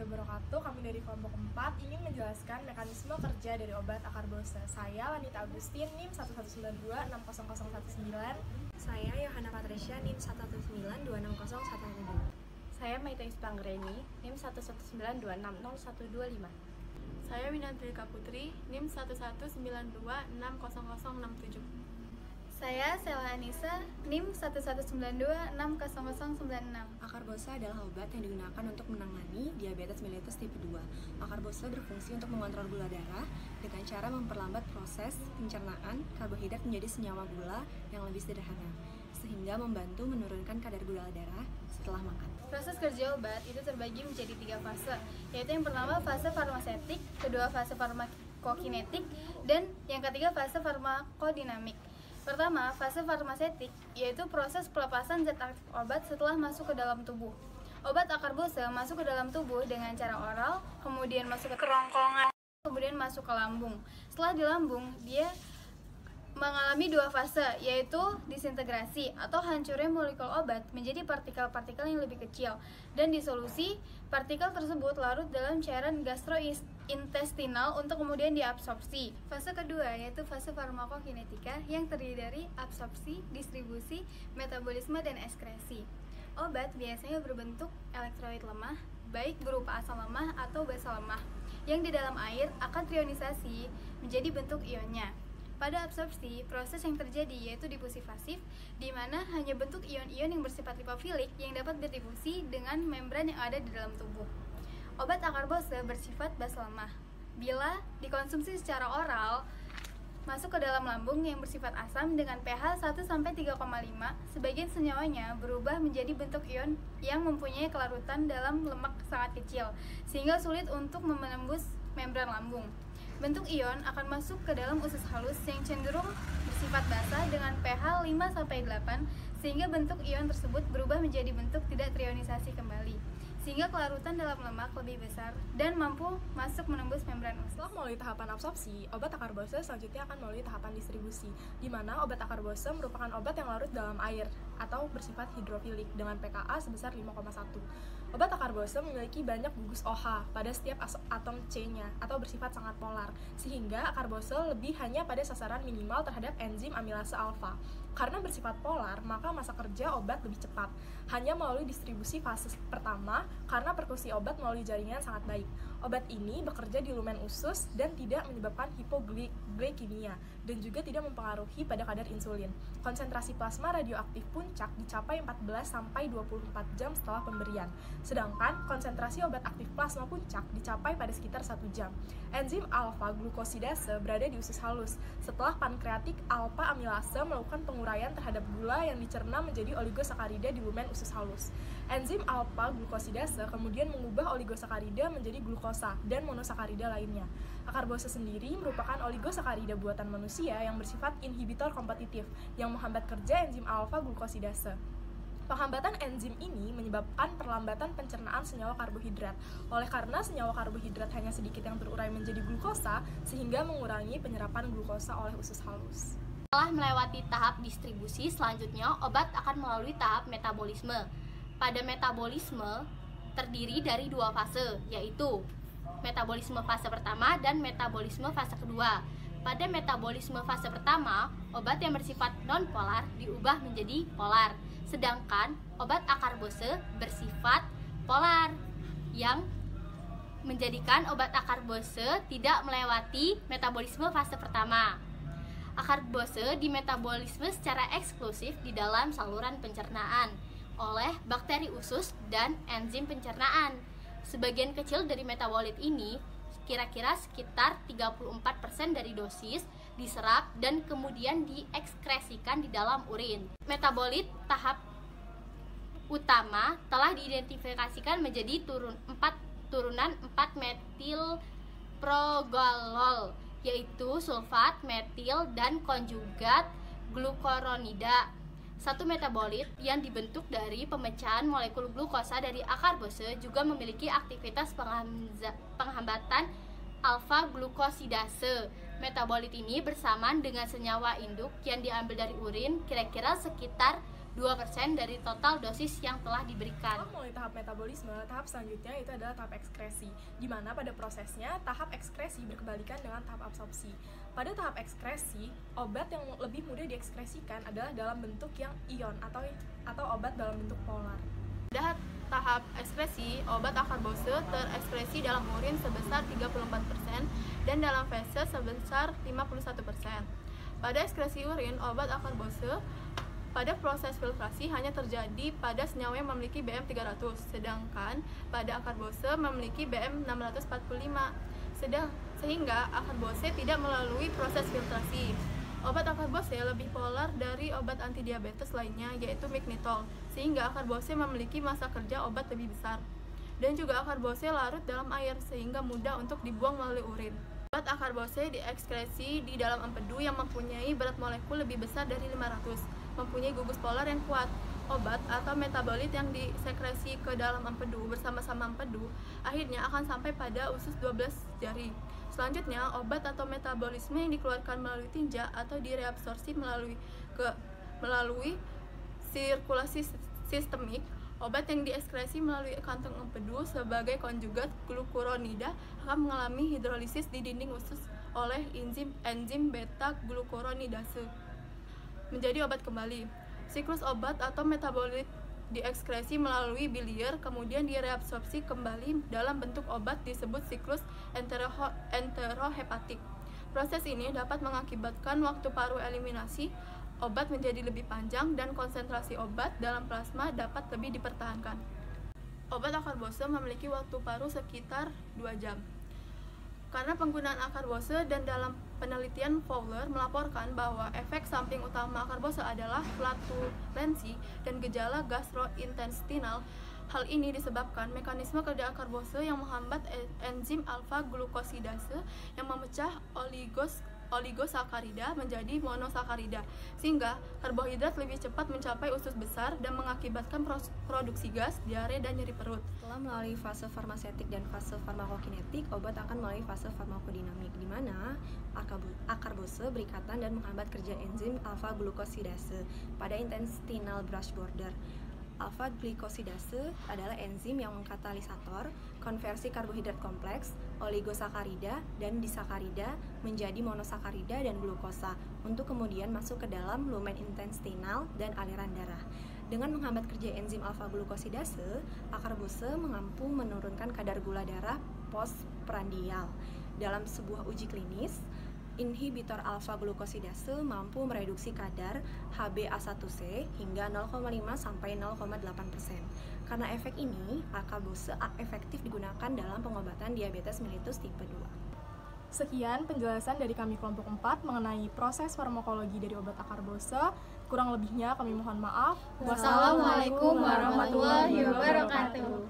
warahmatullahi wabarakatuh. Kami dari kelompok 4 ingin menjelaskan mekanisme kerja dari obat akarbose. Saya Wanita Agustin, NIM 1192-60019. Saya Yohana Patricia, NIM 119-260-112. Saya Maita Ispanggreni, NIM 119260125. Saya Winandrika Putri, NIM 119260067. Saya Sela Anissa, NIM 119260096. Akarbose adalah obat yang digunakan untuk menangani diabetes mellitus tipe 2. Akarbose berfungsi untuk mengontrol gula darah dengan cara memperlambat proses pencernaan karbohidrat menjadi senyawa gula yang lebih sederhana, sehingga membantu menurunkan kadar gula darah setelah makan. Proses kerja obat itu terbagi menjadi 3 fase, yaitu yang pertama fase farmasetik, kedua fase farmakokinetik, dan yang ketiga fase farmakodinamik. Pertama, fase farmasetik, yaitu proses pelepasan zat aktif obat setelah masuk ke dalam tubuh. Obat akarbose masuk ke dalam tubuh dengan cara oral, kemudian masuk ke kerongkongan, kemudian masuk ke lambung. Setelah di lambung, dia mengalami 2 fase, yaitu disintegrasi atau hancurnya molekul obat menjadi partikel-partikel yang lebih kecil, dan disolusi partikel tersebut larut dalam cairan gastrointestinal untuk kemudian diabsorpsi. Fase kedua yaitu fase farmakokinetika yang terdiri dari absorpsi, distribusi, metabolisme, dan ekskresi. Obat biasanya berbentuk elektrolit lemah, baik berupa asam lemah atau basa lemah, yang di dalam air akan trionisasi menjadi bentuk ionnya. Pada absorpsi, proses yang terjadi yaitu difusi pasif, di mana hanya bentuk ion-ion yang bersifat lipofilik yang dapat berdifusi dengan membran yang ada di dalam tubuh. Obat akarbose bersifat basa lemah. Bila dikonsumsi secara oral, masuk ke dalam lambung yang bersifat asam dengan pH 1-3,5, sebagian senyawanya berubah menjadi bentuk ion yang mempunyai kelarutan dalam lemak sangat kecil, sehingga sulit untuk menembus membran lambung. Bentuk ion akan masuk ke dalam usus halus yang cenderung bersifat basa dengan pH 5-8, sehingga bentuk ion tersebut berubah menjadi bentuk tidak trionisasi kembali, sehingga kelarutan dalam lemak lebih besar dan mampu masuk menembus membran usus. Setelah melalui tahapan absorpsi, obat akarbose selanjutnya akan melalui tahapan distribusi, di mana obat akarbose merupakan obat yang larut dalam air atau bersifat hidrofilik dengan pKa sebesar 5,1. Obat akarbose memiliki banyak gugus OH pada setiap atom C-nya atau bersifat sangat polar, sehingga akarbose lebih hanya pada sasaran minimal terhadap enzim amilase alfa. Karena bersifat polar, maka masa kerja obat lebih cepat, hanya melalui distribusi fase pertama karena perkusi obat melalui jaringan sangat baik. Obat ini bekerja di lumen usus dan tidak menyebabkan hipoglikemia dan juga tidak mempengaruhi pada kadar insulin. Konsentrasi plasma radioaktif puncak dicapai 14-24 jam setelah pemberian, sedangkan konsentrasi obat aktif plasma puncak dicapai pada sekitar 1 jam. Enzim alfa-glukosidase berada di usus halus setelah pankreatik alfa-amilase melakukan penguraian terhadap gula yang dicerna menjadi oligosakarida di lumen usus halus. Enzim alfa-glukosidase kemudian mengubah oligosakarida menjadi glukosa dan monosakarida lainnya. Akarbose sendiri merupakan oligosakarida buatan manusia yang bersifat inhibitor kompetitif yang menghambat kerja enzim alfa-glukosidase. Penghambatan enzim ini menyebabkan perlambatan pencernaan senyawa karbohidrat. Oleh karena senyawa karbohidrat hanya sedikit yang terurai menjadi glukosa, sehingga mengurangi penyerapan glukosa oleh usus halus. Setelah melewati tahap distribusi, selanjutnya obat akan melalui tahap metabolisme. Pada metabolisme terdiri dari 2 fase, yaitu metabolisme fase pertama dan metabolisme fase kedua. Pada metabolisme fase pertama, obat yang bersifat non-polar diubah menjadi polar, sedangkan obat akarbose bersifat polar, yang menjadikan obat akarbose tidak melewati metabolisme fase pertama. Akarbose dimetabolisme secara eksklusif di dalam saluran pencernaan oleh bakteri usus dan enzim pencernaan. Sebagian kecil dari metabolit ini, kira-kira sekitar 34% dari dosis, diserap dan kemudian diekskresikan di dalam urin. Metabolit tahap utama telah diidentifikasikan menjadi turunan 4-metil progolol, yaitu sulfat, metil, dan konjugat glukoronida. Satu metabolit yang dibentuk dari pemecahan molekul glukosa dari akarbose juga memiliki aktivitas penghambatan alfa-glukosidase. Metabolit ini bersamaan dengan senyawa induk yang diambil dari urin, kira-kira sekitar 2% dari total dosis yang telah diberikan. Setelah melalui tahap metabolisme, tahap selanjutnya itu adalah tahap ekskresi, di mana pada prosesnya tahap ekskresi berkebalikan dengan tahap absorpsi. Pada tahap ekskresi, obat yang lebih mudah diekskresikan adalah dalam bentuk yang ion atau obat dalam bentuk polar. Pada tahap ekskresi, obat akarbose terekskresi dalam urin sebesar 34% dan dalam feses sebesar 51%. Pada ekskresi urin, obat akarbose pada proses filtrasi hanya terjadi pada senyawa yang memiliki BM 300, sedangkan pada akarbose memiliki BM 645, sehingga akarbose tidak melalui proses filtrasi. Obat akarbose lebih polar dari obat antidiabetes lainnya, yaitu mignitol, sehingga akarbose memiliki masa kerja obat lebih besar. Dan juga akarbose larut dalam air, sehingga mudah untuk dibuang melalui urin. Obat akarbose diekskresi di dalam empedu yang mempunyai berat molekul lebih besar dari 500, mempunyai gugus polar yang kuat. Obat atau metabolit yang disekresi ke dalam empedu bersama-sama empedu akhirnya akan sampai pada usus 12 jari. Selanjutnya, obat atau metabolisme yang dikeluarkan melalui tinja atau direabsorpsi melalui sirkulasi sistemik. Obat yang diekskresi melalui kantong empedu sebagai konjugat glukuronida akan mengalami hidrolisis di dinding usus oleh enzim beta glukuronidase menjadi obat kembali. Siklus obat atau metabolit diekskresi melalui biliar kemudian direabsorpsi kembali dalam bentuk obat disebut siklus enterohepatik. Proses ini dapat mengakibatkan waktu paru eliminasi obat menjadi lebih panjang dan konsentrasi obat dalam plasma dapat lebih dipertahankan. Obat akarbose memiliki waktu paru sekitar 2 jam. Karena penggunaan akarbose dan dalam penelitian Fowler melaporkan bahwa efek samping utama akarbose adalah flatulensi dan gejala gastrointestinal. Hal ini disebabkan mekanisme kerja akarbose yang menghambat enzim alfa glukosidase yang memecah oligosakarida menjadi monosakarida, sehingga karbohidrat lebih cepat mencapai usus besar dan mengakibatkan produksi gas, diare, dan nyeri perut. Setelah melalui fase farmasetik dan fase farmakokinetik, obat akan melalui fase farmakodinamik, di mana akarbose berikatan dan menghambat kerja enzim alfa glukosidase pada intestinal brush border. Alfa glikosidase adalah enzim yang mengkatalisator konversi karbohidrat kompleks, oligosakarida, dan disakarida menjadi monosakarida dan glukosa untuk kemudian masuk ke dalam lumen intestinal dan aliran darah. Dengan menghambat kerja enzim alfa glukosidase, akarbose mampu menurunkan kadar gula darah postprandial. Dalam sebuah uji klinis, inhibitor alfa glukosidase mampu mereduksi kadar HbA1c hingga 0,5 sampai 0,8%. Karena efek ini, akarbose efektif digunakan dalam pengobatan diabetes mellitus tipe 2. Sekian penjelasan dari kami kelompok 4 mengenai proses farmakologi dari obat akarbose. Kurang lebihnya kami mohon maaf. Wassalamualaikum warahmatullahi wabarakatuh.